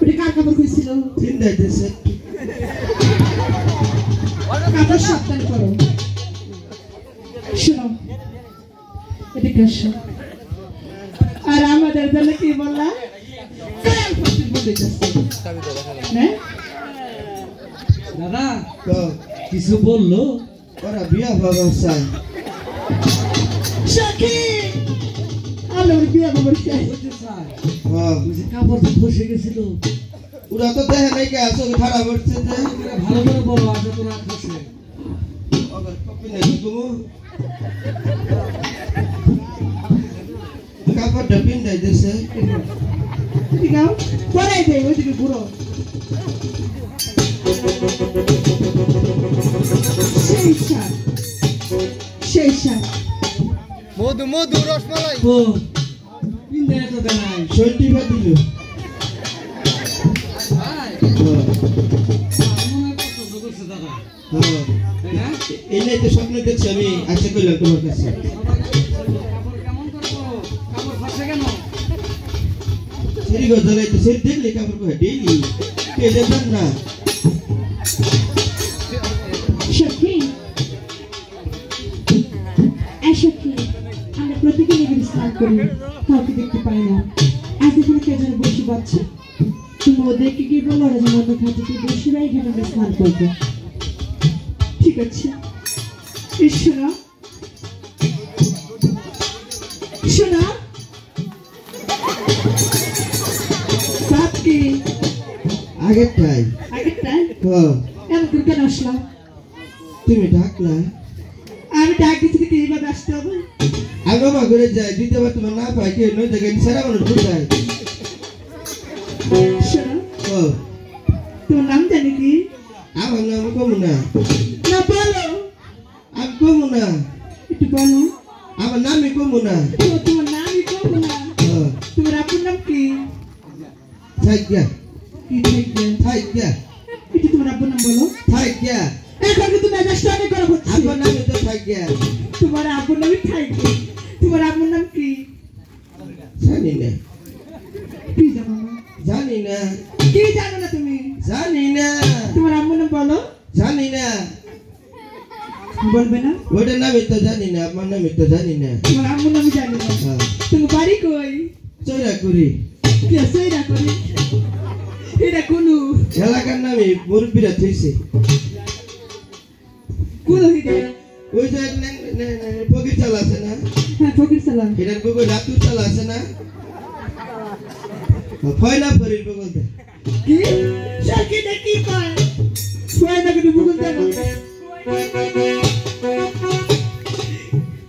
ওটা কার কাপড় কইছিল তিনটাই দেশে কাপড় সাবধান করো শোনো এদিকে আসো আর আমাদের জন্য কি বললা কাল ফাঁসি বলে যাচ্ছে হ্যাঁ দাদা কিছু বললো ওরা বিয়া বাবা চাই সখী আমরা বিয়া বাবার চাই কাপড় তো ফসে গেছিল ওরা তো দেখে নাই কে আসো খারাপ হচ্ছে যে ভালো করে বলো আজ তো রাত ফসে কাপড়টা পিন্ডাই দেশে ঠিক আছে পরাই দেয় ওইদিকে ঘুরো সেই সার মধু মধু রসমালাই ও পিন্দে তো দেনাই শৈলটি দিল এই নাই তো স্বপ্ন দেখছি আমি আশা করলাম তোমার কাছে সেরি গজলাই তো সেরি দেখলে কাপড় কয় ডেইলি পেলে দেন না সখী সখী আমরা প্রত্যেকে এখানে স্নান করি কাউকে দেখতে পাই না আজ এখানে কে যেন বসে পাচ্ছে তুমি ওদেরকে গিয়ে বলো ওরা যেন অন্য খাঁটিতে বসিরাই এখানে আমরা স্নান করবো ঠিক আছে শোনা শোনা বাপ কি আগেরটাই এমন করে কেন আসলাম তুমি ডাকলা আমি ডাক দিচ্ছি কি এইভাবে আসতে হবে আমি বাবা ঘুরে যাই দ্বিতীয়বার তোমার না পাই কি নয় দেখেন সারা মানুষ বুঝায় শোনো তোমার নাম জানি কি আমার নাম কমু না না বলো আমি কমু না একটু বলো আমার নামই কমু না তোমার নামই কমু না তোমার আপনার নাম কি থাইকা কি থাইকা থাইকা একটু তোমার আপনার নাম বলো থাইকা এখন কিন্তু মেজাজটা অনেক করা হচ্ছে আমার নামই তো থাইকা তোমার আপনার নামই থাইকা তোমার আপনার নাম কি জানি না কি জানো না জানি না কি জানো না তুমি জানি না তোমার আপনার নাম বলো জানি না বলবে না ওটার নামই তো জানি না আমার নামই তো জানি না তোমার আপনার নামই জানি না তুমি বাড়ি কই চৈরা করি কি সইরা করি এটা কোনু এলাকার নামে মুরব্বীরা থইছে কোন হইছে ওই যে ফকির চাল আছে না হ্যাঁ ফকির সালাম এটার বগল রাতুর চাল আছে না ফয়না পরির বগল দে কি সাকি দেখি পায় ফয়না করে বগল দেব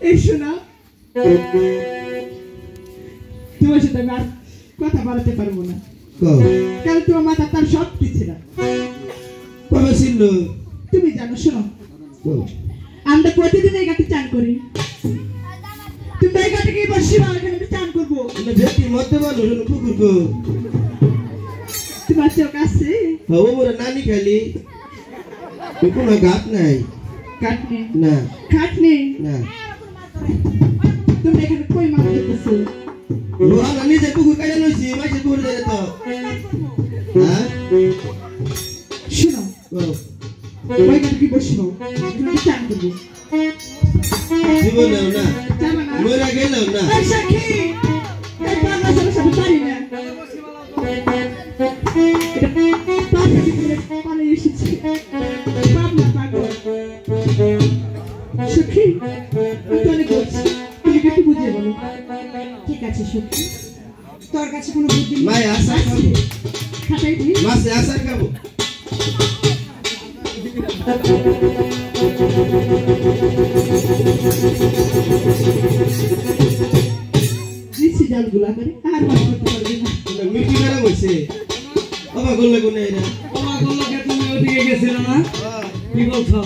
এই শোনা তোমার সাথে আমি আর কথা বলতে পারবো না কারণ তোমার মাথা তার সব কিছু না কবে ছিল তুমি জানো শোনো আমরা প্রতিদিন এই ঘাটে চান করি তুমি এই ঘাটে গিয়ে বসিবা এখানে আমি চান করবো ব্যক্তি মধ্যে মানুষ কুকুর গো তোমার চোখ আছে ও মোরা নানি খালি কোনো গাত নাই কাট নেই না খাট নেই না তুমি এখানে কই মাছ দেখতেছো আমরা নিজে কুকুর কাজে নইছি মাঝে কুকুর দেয় তো হ্যাঁ শোনো ওই ঘাটে গিয়ে বসবো তুমি চান করবো জীবনেও না যাবা না মরে গেলেও না এই সাক্ষী এই বাংলা সবার সাথে পারি না এটা পাখি করে পানি এসেছে বাবনা পাগল সখী আমি তো অনেক বলছি তুমি একটু বুঝিয়ে বলো ঠিক আছে সখী তোর কাছে কোনো বুদ্ধি নেই মাই আশা খাবো খাটাই দিই মাসে আশা খাবো দিচ্ছি ডালগুলা করে আর মাছ করতে পারবি না মিটি মেরা হইছে বাবা গল্লা কোনে এরা ওমা গল্লাকে তুমি ওদিকে গেছিল না কি বলছো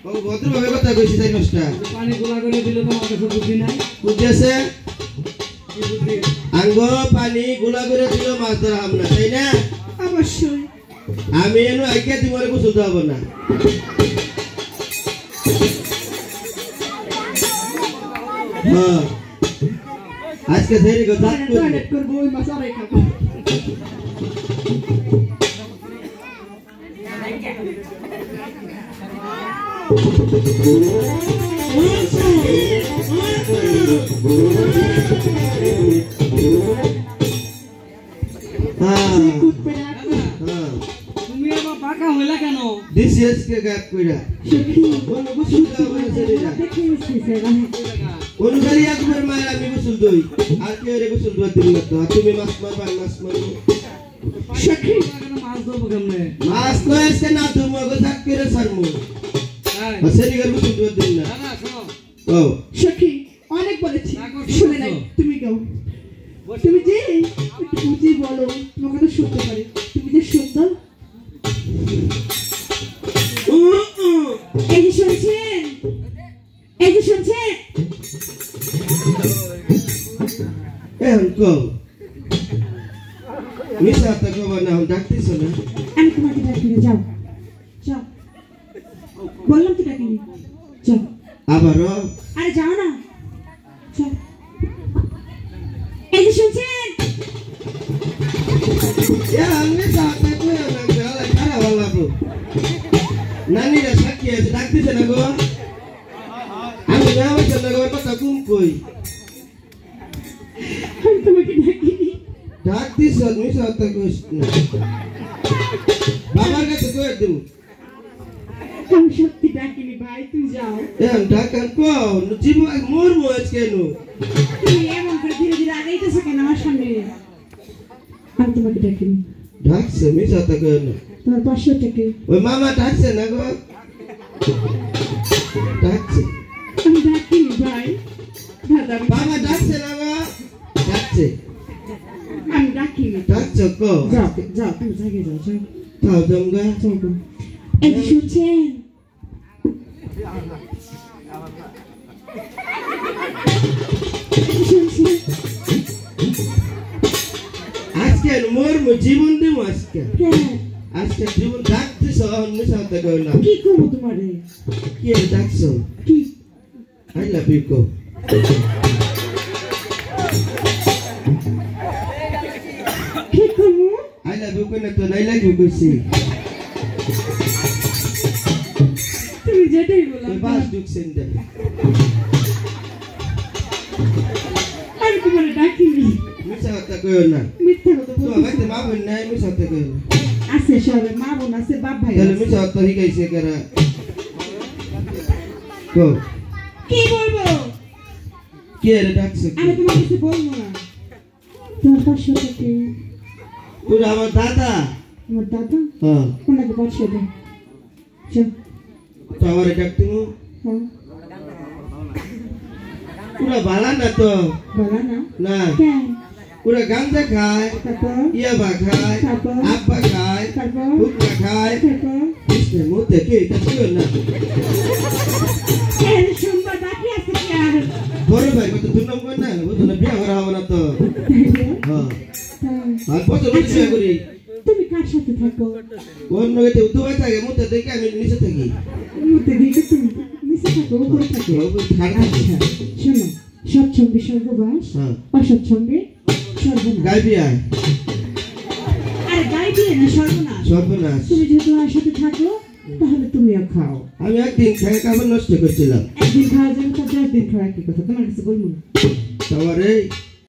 ও ভদ্রভাবে কথা কইছি তাই নষ্টা পানি গোলা করে দিলে তোমার কাছে বুদ্ধি নাই বুদ্ধি আছে কি বুদ্ধি আঙ্গ পানি গুলা করে দিল মাছ ধরা হাম না তাই না অবশ্যই আমি এনো আইকে তোমারে গোসল দেব না হ্যাঁ আজকে ধরে গো দাঁত টয়লেট করবো ওই মাছ আড়াই খাবো তুমি আবার বাঁকা হইলা কেন? দিছিস কে গাত কইরা সখী কোন গোসল দাও মানে ছেলেরা দেখে এসেছে না কোন গাড়ি একবার মায়ের আমি গোসল দই আর কে রে গোসল দই দিল না তো আর তুমি মাছ মারবা মাছ মারো সখী মাছ ধরবো কেমনে? মাছ নয় আজকে না তুমি আগে থাক করে সারমু সেরি গার গোসল দই দিল না দাদা শোনো, ও সখী অনেক বলেছি শুনে নাই তুমি গাও তুমি যে একটু বুঝিয়ে বলো তোমাকে তো শুনতে পারি তুমি যে সুন্দর এই যে শুনছেন এই যে শুনছেন এখন কও মিশা তা কও না আমি ডাকতেছ না আমি তোমাকে ডাকি না যাও যাও বললাম তো ডাকিনি যাও আবারও আরে যাও না যাও এই যে শুনছেন মিশা তা কও না গলা খারাপ হলো তো নানিরা সাক্ষী আছে ডাকতেছ না গো আমি না হইছে না গো কথা কুম কই আমি তোমাকে ডাকিনি ডাকতেছ মিশা তা কইছ না বাবার কাছে কই দিমু আমি সত্যি ডাকিনি ভাই তুমি যাও এখন ডাকান কও জীবন মোর মোজ কেন তুমি এমন করে ধীরে ধীরে আগাইতেছো কেন আমার সামনে আমি তোমাকে ডাকিনি ডাকছে মিশা তা কই না তোমার 500 টাকা ওই মামা ডাকছে না গো ডাকছে আমি ডাকিনি ভাই দাদা বাবা ডাকছে না গো ডাকছে আমি ডাকিনি ডাকছো কো যাও যাও তুমি জায়গায় যাও যাও তাও দমগা যাও গো। এই যে শুনছেন এই যে শুনছেন আজকে মোর জীবন দিম আজকে কেন আজকে জীবন ডাকতেছ মিশা তা কই না কি করবো তোমারে কি ডাকছো কি আই লাভ ইউ কো কি করবো আই লাভ ইউ কই না তো নাই লাভ ইউ কইছি তুমি যেটাই বলো ওই বাস ঢুকছেন দে আমি তোমারে ডাকিনি মিশা তা কই না মিথ্যা কথা তো বলছো আমাকে মা বোন নাই মিশা তা কই না আছে সবে মা বোন আছে বাপ ভাই তাহলে আছে। মিশা তা হিগাইছে কেরা কো কি বলবো কে রে ডাকছে আমি তোমার কিছু বলবো না তোমার 500 টাকা পুরো আমার দাদা আমার দাদা হ্যাঁ ওনাকে 500 দেয় চল তো আমারে ডাকতে হ্যাঁ পুরো ভালা না তো বলা না না কেন পুরো গাঞ্জা খায় তারপর ইয়াবা খায় তারপর? আব্বা খায় তারপর হুকনা খায় তারপর কৃষ্ণের মধ্যে কে এটা ছিল না এর সুন্দর বাকি আছে কি আর বড় ভাই কত দু নম্বর না বুঝো না বিয়া করা হবে না তো হ্যাঁ আর কত বিয়া করি তুমি কার সাথে থাকো অন্য গেতে উদ্যোগ থাকে মধ্যে দেখে আমি নিচে থাকি মুতে দিকে তুমি নিচে থাকো উপরে থাকো আচ্ছা শোনো সৎসঙ্গে সর্ববাস হ্যাঁ অসৎসঙ্গে সর্বনাশ গাই বিয়ায় আরে গাই দিয়ে না সর্বনাশ সর্বনাশ তুমি যেহেতু আমার সাথে থাকো তাহলে তুমিও খাও আমি একদিন খাই খাবার নষ্ট করছিলাম একদিন খাওয়া যাবে তো 10 দিন খাওয়া কি কথা তোমার কাছে বলবো না তারপরে